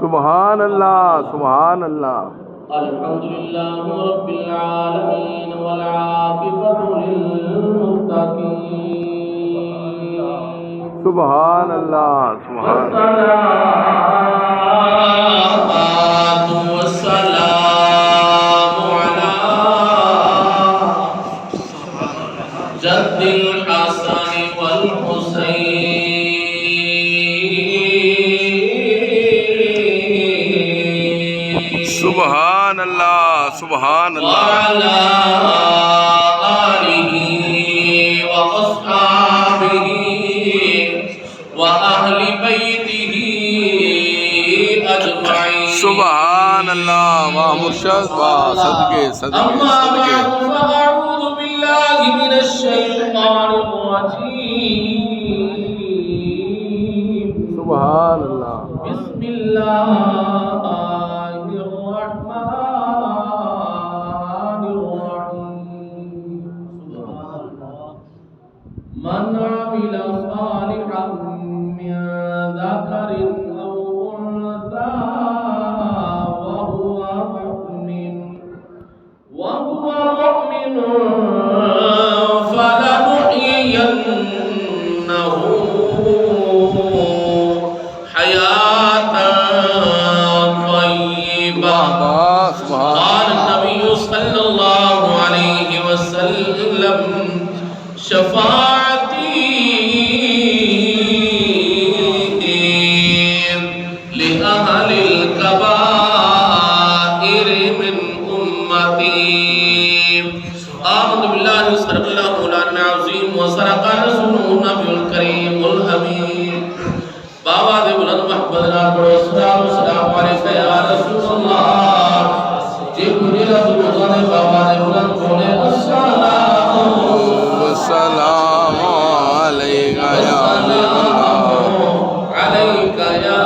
سبحان اللہ سبحان اللہ الحمدللہ رب العالمین والعاقبۃ للمتقین سبحان اللہ سبحان والصلاة والسلام علی جد الحسن والحسین سبحان اللہ سبحان اللہ وعلى آلہ وأصحابہ وأہل بیتہ اجمعین سبحان اللہ واہ مرشد واہ صدقے صدقے اما صدقے بعد فاعوذ باللہ من الشیطان الرجیم سبحان اللہ بسم اللہ من عمل صالحا من ذكر أو أنثى وهو مؤمن فلنحيينه حياة طيبة قال النبي صلى الله عليه وسلم شفاعتي لأهل الكبائر من أمتي آمنت بالله صدق الله مولانا العظيم وصدق رسوله النبي الكريم الأمين بابا دے بلند محمد نال پڑھو السلام علیکہ یا رسول اللہ جبریل رسول بابا دے بلند بولے السلام علیکہ یا عليك يا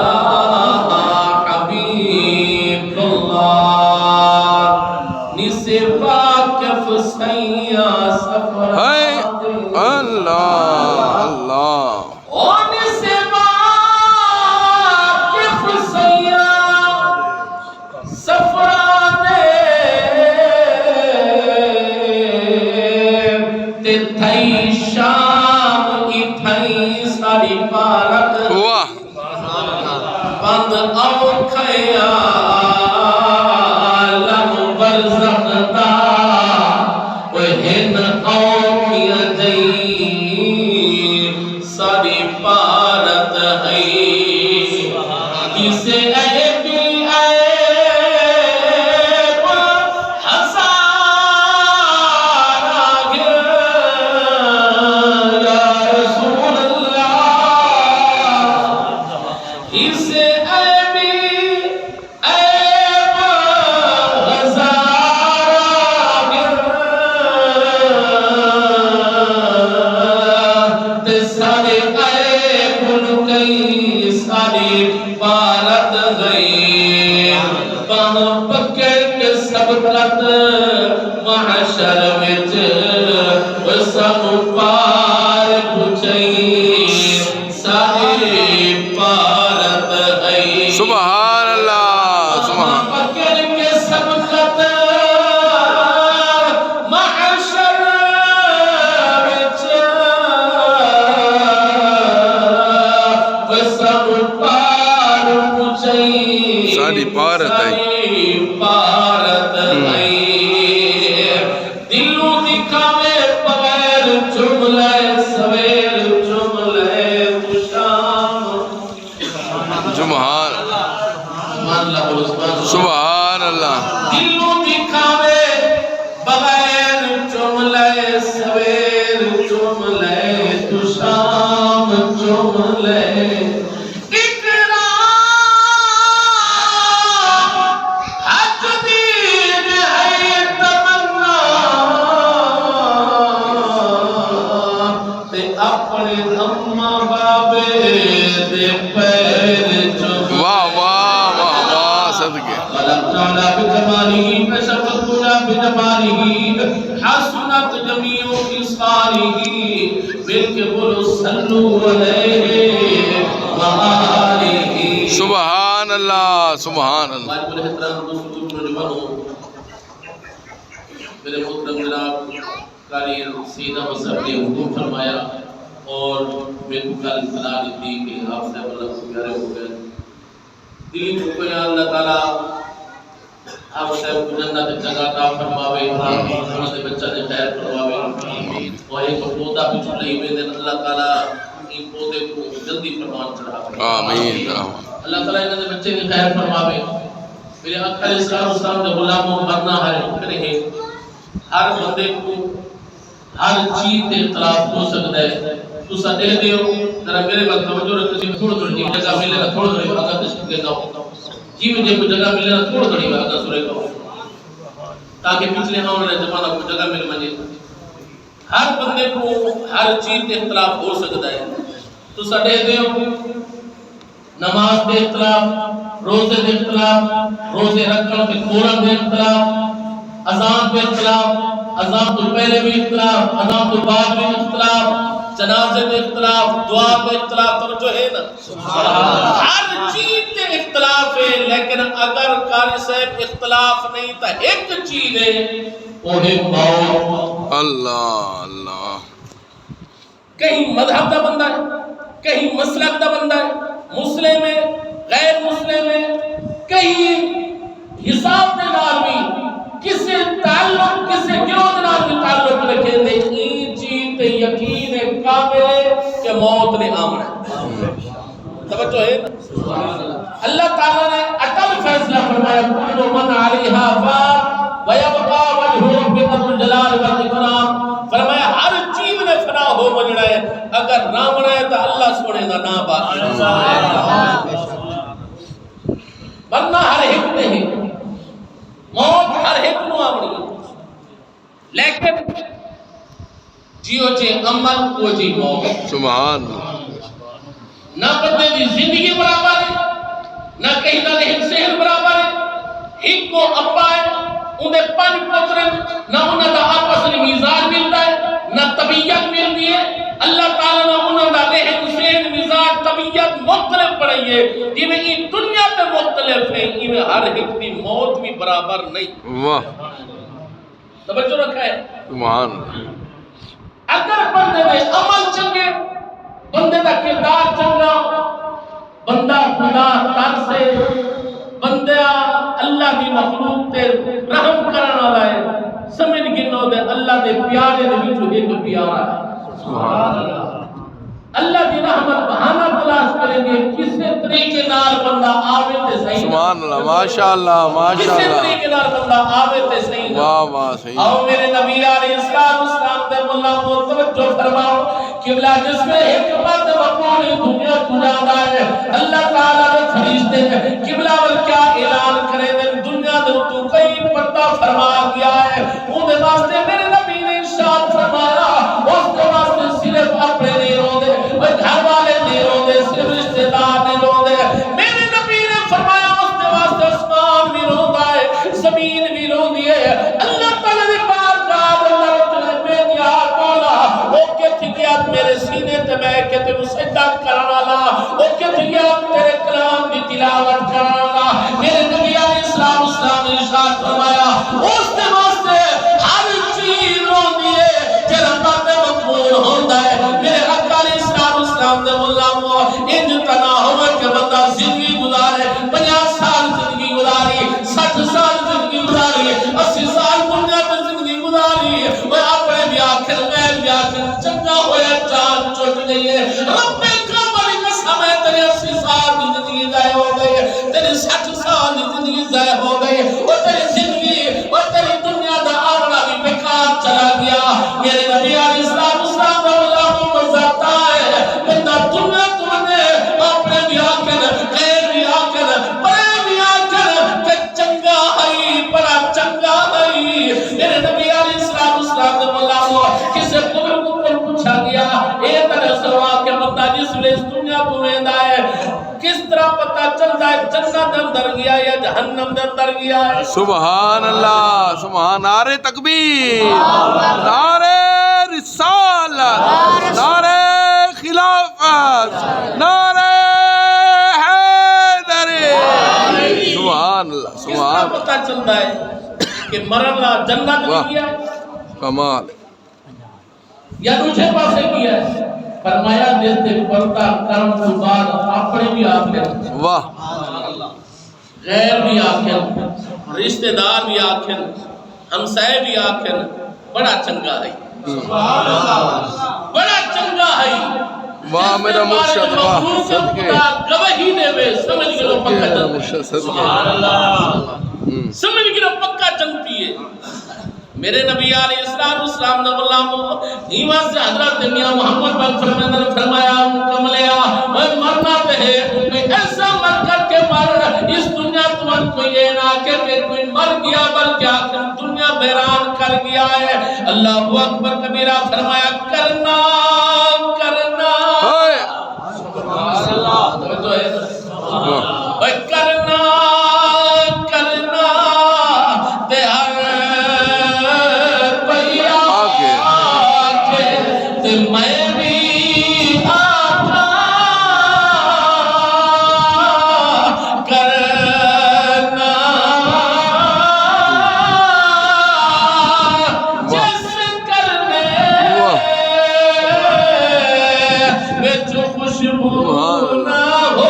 حبيب الله نسبك فسيا سفر اللہ اللہ ونسبك فسيا سفرانے تتھائی شام اتھائی ساری پارک واہ بند او خیالم برزخ دا وہن او کیا جئی ساری پارت ہے کسے اے بھی عیب ہزار آگے یا رسول اللہ اسے عیبی عیب ہزار آگر تے سارے عیب ان کئی ساری پالت گئی باہ پکڑ کے سب ترت محشر وچ وسم پار پچھئی ساری پارت گئی سبحان اللہ سبحان پکڑ کے سب خط محشر وچ وسم پار پچھئی ساری پارت ہے پارت ہے دلوں دکھاوے بغیر جملے سویر جملے شام سبحان سبحان اللہ دلوں دکھاوے بغیر جملے سویر جملے شام جملے اپنے اماں بابے دے پیر چوم واہ واہ واہ واہ صدقے خلقنا بجماله فشفتنا بجماله حسنت جميع خصاله ملك بلو صلوا عليه وآله اللہ سبحان اللہ ہمارے بڑے احترام دوستوں نوجوانوں، میرے محترم جناب قاری سیدہ مصعب نے حکم فرمایا اور میرے کو کل اطلاع دی کہ آپ صاحب اللہ کو پیارے ہو گئے. دلی کو یا اللہ تعالیٰ آپ صاحب کو جنت جگہ عطا فرماوے، انہاں دے بچہ دے خیر فرماوے، اور ایک پودا بھی چلے ہوئے دن اللہ تعالیٰ ان پودے کو جلدی فرمان چڑھاوے. آمین. اللہ تعالیٰ انہاں دے بچے کی خیر فرماوے. میرے آقا علیہ السلام دے غلاموں مرنا ہے کرے ہر بندے کو ہر چیز تے اختلاف ہو سکتا ہے. تو سا دے دیو ذرا میرے وقت توجہ رکھو، تھوڑی تھوڑی جگہ ملے گا، تھوڑی تھوڑی باتیں تشکیل دیتا ہوں جی مجھے کوئی جگہ ملے گا، تھوڑی تھوڑی باتیں سنے گا تاکہ پچھلے ہاں انہوں نے زمانہ کو جگہ مل مجھے. ہر بندے کو ہر چیز تے اختلاف ہو سکتا ہے. تو سا دے دیو نماز دے اختلاف، روزے دے اختلاف، روزے رکھن تے قرآن دے اختلاف، اذان پہ اختلاف، اذان تو پہلے بھی اختلاف، اذان تو بعد بھی اختلاف، جنازے میں اختلاف، دعا میں اختلاف. توجہ ہے نا؟ ہر چیز میں اختلاف ہے، لیکن اگر قاری صاحب اختلاف نہیں تا ایک چیز ہے وہ ہے موت. اللہ اللہ. کہیں مذہب دا بندہ ہے، کہیں مسلک دا بندہ ہے، مسلم ہے، غیر مسلم ہے، کہیں حساب دے نال بھی کسے تعلق کسے گروہ نال بھی تعلق رکھے دے این چیز تے یقین کامل ہے کہ موت نے آمنا ہے. توجہ ہے نا؟ اللہ تعالیٰ نے اٹل فیصلہ فرمایا کل من علیہا فان ویبقا وجہ ربک ذو الجلال والاکرام. فرمایا ہر چیز نے فنا ہو بجنا ہے، اگر نہ بنا ہے تو اللہ سونے دا نام باقی ورنہ ہر ایک نے ہے موت، ہر ایک نو آمنی ہے. لیکن جیو جے عمل وہ جی موت. سبحان اللہ. نہ بندے دی زندگی برابر ہے، نہ کہیں نہ ایک شہر برابر ہے. ایک کو ابا ہے، انہیں پنج پتر نہ انہیں دا آپس میں مزاج ملتا ہے، نہ طبیعت ملتی ہے. اللہ تعالیٰ نے انہوں نے رہن سہن مزاج طبیعت مختلف پڑھی ہے. جی میں یہ دنیا میں مختلف ہے، یہ میں ہر ایک دی موت بھی برابر نہیں. واہ توجہ رکھا ہے. سبحان اللہ. اگر بندے دے عمل چنگے، بندے دا کردار چنگا، بندہ خدا ترسے، بندہ اللہ دی مخلوق تے رحم کرن والا ہے، سمجھ گنو دے اللہ دے پیارے دے وچوں ایک پیارا ہے. سبحان اللہ. اللہ دی رحمت بہانہ تلاش کریں گے کسے طریقے نال بندہ آوے تے صحیح. سبحان اللہ. ماشاءاللہ ماشاءاللہ. کسے طریقے نال بندہ آوے تے صحیح. واہ واہ صحیح. آؤ میرے نبی علیہ السلام دے ملا کو توجہ فرماؤ. قبلہ جس میں حکمت وقول دنیا کھجانا ہے. اللہ تعالیٰ نے فرشتے قبلہ ور کیا اعلان کرے دے دنیا دے تو کئی پردہ فرما گیا ہے. ان دے واسطے میرے نبی نے ارشاد فرمایا اس کے واسطے صرف اپنے نہیں رو دے، وہ گھر والے نہیں رو دے، صرف رشتہ دار نہیں رو دے. میرے نبی نے فرمایا اس کے واسطے آسمان بھی رو ہے، زمین بھی رو ہے. اللہ تعالیٰ نے بار جاد اللہ تجھے بے نیاز مولا او کے تھیات میرے سینے تے میں کہ تینو سجدہ کرنا لا، او کے تھیات تیرے کلام دی تلاوت کرنا لا. میرے نبی علیہ السلام نے ارشاد فرمایا اس کے واسطے ہر چیز روندی ہے جڑا بات مقبول ہوندا ہے. میرے آقا علیہ السلام نے مولا انج تنا ہوے کہ بندہ زندگی گزارے 50 سال زندگی گزاری، 60 سال زندگی گزاری، 80 سال دنیا میں زندگی گزاری، وہ اپنے بھی آخر میں بھی آخر چنگا ہویا جان چھوٹ گئی ہے. رب کعبہ کا سمے تیرے 80 سال کی زندگی ضائع ہو گئی ہے، تیرے 60 سال کی زندگی ضائع ہو گئی ہے، وہ تیری زندگی وہ تیری دنیا دا آونا بھی بیکار چلا گیا. میرے نبی علیہ السلام نے اللہ کو مزاتا ہے بندہ دنیا تمہیں اپنے بھی آکر غیر بھی آکر بڑے بھی آکر کہ چنگا ہے بڑا چنگا ہے. میرے نبی علیہ السلام نے اللہ کسے قبر کو پوچھا گیا اے طرح سوا کہ بندہ جس لئے اس دنیا تو رہندا ہے کس طرح پتہ چلتا ہے جنت اندر گیا یا جہنم اندر گیا ہے. سبحان اللہ. سبحان. نعرہ تکبیر، نعرہ رسالت، نعرہ خلافت، نعرہ حیدری. پتہ چلتا ہے کہ مرن لا جنت واہ کیا ہے کمال یا دوسرے پاسے کیا ہے فرمایا جس دے پردہ کرم تو بعد اپنے بھی آخر واہ غیر بھی آخر رشتہ دار بھی آخر ہمسائے بھی آخر بڑا چنگا ہے بڑا چنگا ہے واہ میرا مرشد واہ صدقے گواہی دے وے سمجھ کے لو پکا میرا چل مرشد صدقے سمجھ کے لو پکا چلتی ہے میرے نبی علیہ السلام نے اللہ ایمان سے حضرت میاں محمد پاک فرمایا کملیا میں مرنا پہ ہے میں ایسا مر کر کے مر اس دنیا تمہن کو یہ نہ کہ کوئی مر گیا بلکہ آخر دنیا بیران کر گیا ہے اللہ اکبر کبیرہ فرمایا کرنا کرنا کرنا کرنا تے ہر پہیا آکے تے میں بھی آکا کرنا جس کرنے میں جو خوشبو نہ ہو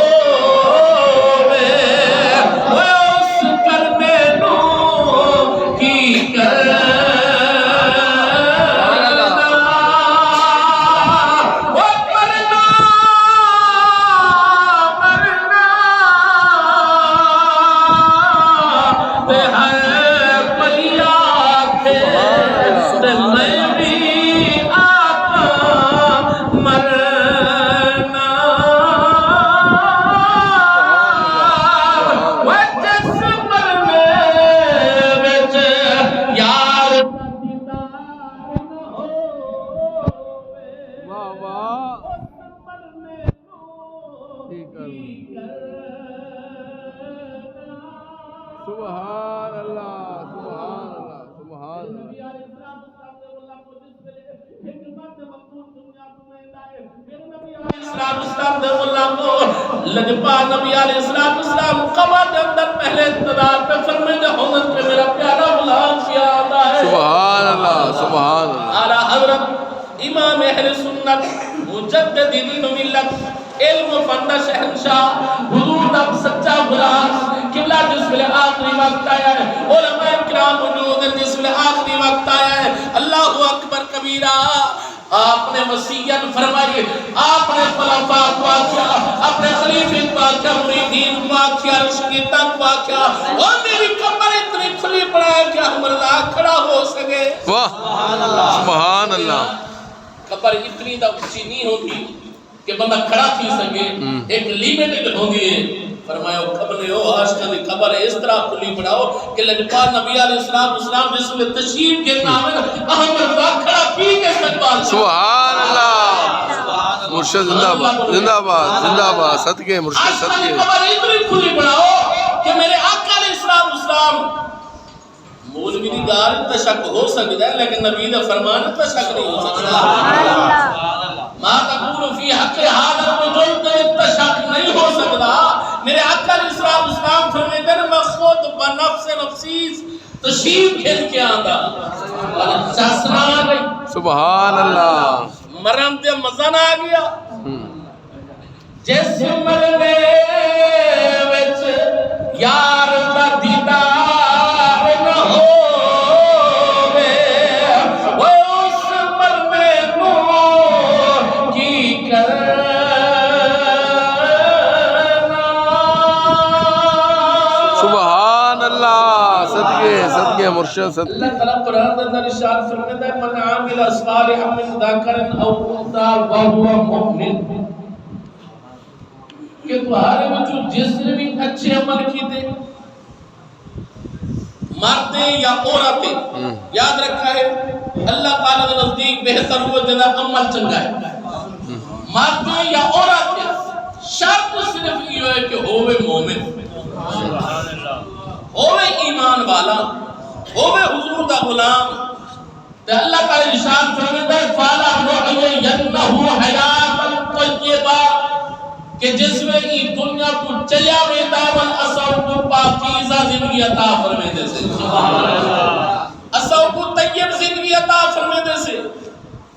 سبحان اللہ سبحان اللہ سبحان اللہ لجپا نبی علیہ السلام قبر کے اندر پہلے انتظار پہ فرمے جو حضرت پہ میرا پیارا غلام سی آتا ہے سبحان اللہ سبحان اللہ اعلیٰ حضرت امام اہل سنت مجدد دین و ملت علم و فن شہنشاہ حضور دا سچا غلام قبلہ جس میں آخری وقت آیا ہے علماء کرام موجود ہیں جس میں آخری وقت آیا ہے اللہ اکبر کبیرہ آپ نے وصیت فرمائی آپ نے خلفاء کو آکھیا اپنے خلیفے کو آکھیا مریدین کو آکھیا رشدیتاں کو آکھیا اور میری قبر اتنی کھلی پڑا ہے کہ ہم اللہ کھڑا ہو سکے واہ سبحان اللہ قبر اتنی دا اچھی نہیں ہوگی کہ بندہ کھڑا تھی سکے ایک لیمیٹڈ ہوگی ہے فرمایا قبر ہو عاشقاں دی قبر اس طرح کھلی پڑاؤ کہ لجپا نبی علیہ السلام جس میں تشریف کے نام ہے احمد رضا کھڑا پی کے استقبال سبحان اللہ مرشد زندہ باد زندہ باد زندہ باد صدقے مرشد عاشقاں دی صدقے قبر اتنی کھلی پڑاؤ کہ میرے آقا علیہ السلام مولوی دی گال تشک ہو سکتا ہے لیکن نبی دا فرمان تشک نہیں ہو سکتا ما تقول فی حق حاضر الرجل تشک نہیں ہو سکتا میرے آقا علیہ السلام فرمیتے ہیں میں خود بنفس نفسیس تشریف کھیل کے آندا چاسنا گئی سبحان اللہ مرم دے مزن آ گیا جس مرنے وچ یار دا دیدار نہ ہووے وہ اس مرنے نو کی کرنا سبحان اللہ صدقے صدقے مرشد صدقے اللہ تعالیٰ قرآن اندر ارشاد فرماتا ہے من عامل صالحا من ذکر او انثى وهو مؤمن کہ تمہارے بچوں جس نے بھی اچھے عمل کیتے مردیں یا عورتیں یاد رکھا ہے اللہ تعالیٰ کے نزدیک بہتر ہوا جنا عمل چنگا ہے مردیں یا عورتیں شرط صرف یہ ہے کہ ہوئے مومن ہوئے ایمان والا ہوئے حضور دا غلام تے اللہ تعالی ارشاد فرماتا ہے فالا نحیینہ حیاتا طیبہ کہ جس میں ای دنیا تو چلیا میں دائمن اساو کو پاکیزہ زندگی عطا فرمے دے سے اساو کو طیب زندگی عطا فرمے دے سے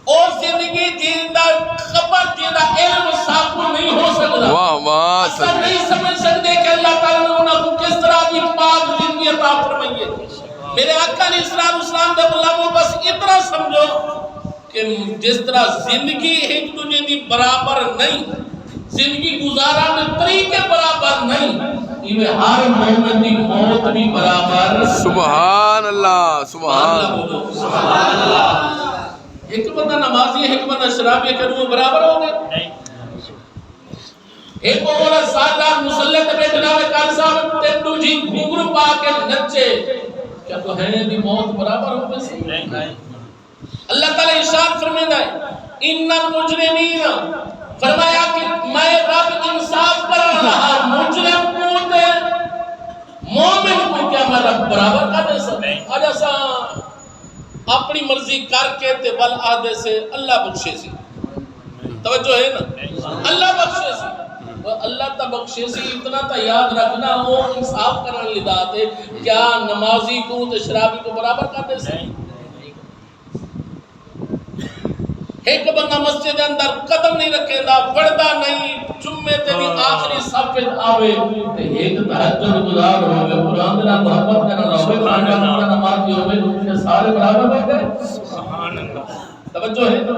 اور زندگی جیندہ خبر جیندہ علم ساکو نہیں ہو سکتا واہ واہ اصلا نہیں سمجھ سکتے کہ اللہ تعالیٰ نے انہوں کو کس طرح کی پاک زندگی عطا فرمائی ہے میرے آقا علیہ السلام دے اللہ بس اتنا سمجھو کہ جس طرح زندگی ایک دوسرے دی برابر نہیں زندگی گزارا میں طریقے برابر نہیں یہ ہر مومن دی موت بھی برابر سبحان اللہ سبحان اللہ ایک بندہ نمازی ہے ایک بندہ شرابی ہے کہ وہ برابر ہو گئے ایک عورت سالار مسلط پہ جناب کار صاحب تندو جی گھنگرو پا کے نچے کیا تو ہے دی موت برابر ہو گئے نہیں اللہ تعالیٰ ارشاد فرمائے ہے ان المجرمین فرمایا کہ میں رب انصاف کر رہا مجرم کو تے مومن کو کیا میں رب برابر کر دے سکتے آج ایسا اپنی مرضی کر کے تے بل آدھے سے اللہ بخشے سی توجہ ہے نا اللہ بخشے سی اللہ تا بخشے سی اتنا تا یاد رکھنا وہ انصاف کرنے لدا تے کیا نمازی کو تے شرابی کو برابر کر دے سکتے ایک بندہ مسجد اندر قدم نہیں رکھے دا وردہ نہیں جمعے تے بھی آخری صفحت آوے ایک تحجد گزار ہوئے قرآن دلہ محبت کرنا ہوئے قرآن کا نماز ہوئے کہ سارے برابر ہو گئے سبحان اللہ توجہ ہے تو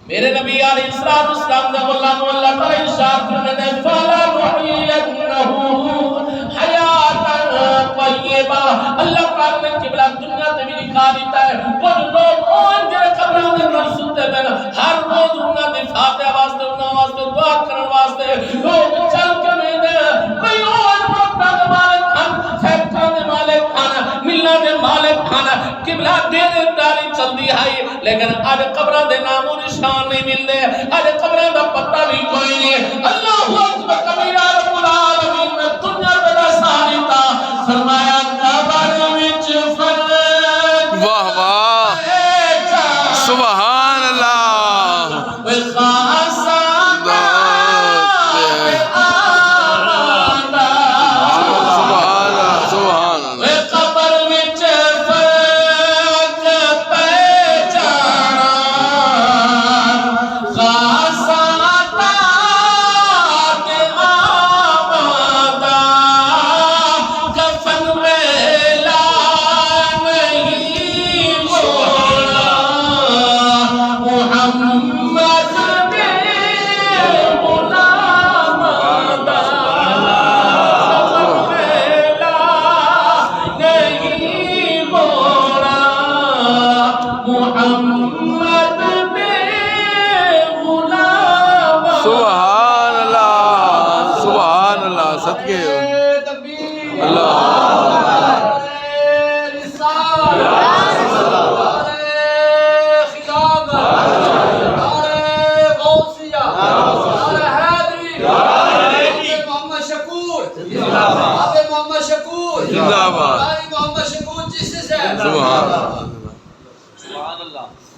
میرے نبی علیہ السلام نے اللہ تعالی ارشاد فرماتے ہیں فلا نحيينه حیاتا طیبہ اللہ تعالی نے قبلہ دنیا تے بھی دکھا دیتا ہے کچھ لوگ اون جڑے قبروں دے اندر سنتے ہیں ہر روز انہاں دی فاتحہ واسطے انہاں واسطے دعا کرن واسطے لوگ چل کے نہیں دے کوئی اور موقع دے مالک ہم فیکٹری دے مالک کھانا ملنا دے مالک کھانا قبلہ دے داری چل دی ہے لیکن آج قبروں دے نام و نشان نہیں ملتے آج قبروں دا پتہ بھی کوئی نہیں اللہ اکبر کبیرہ رب العالمین نے دنیا بدا ساری تا فرمایا قبر وچ فرق واہ واہ سبحان اللہ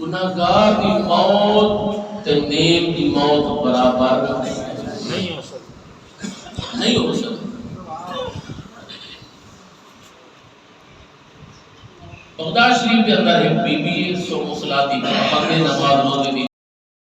گناہگار کی موت تے نیک کی موت برابر نہیں ہو سکتی نہیں ہو سکتی بغداد شریف کے اندر ایک بی بی سو مسلاتی پابند نماز روزے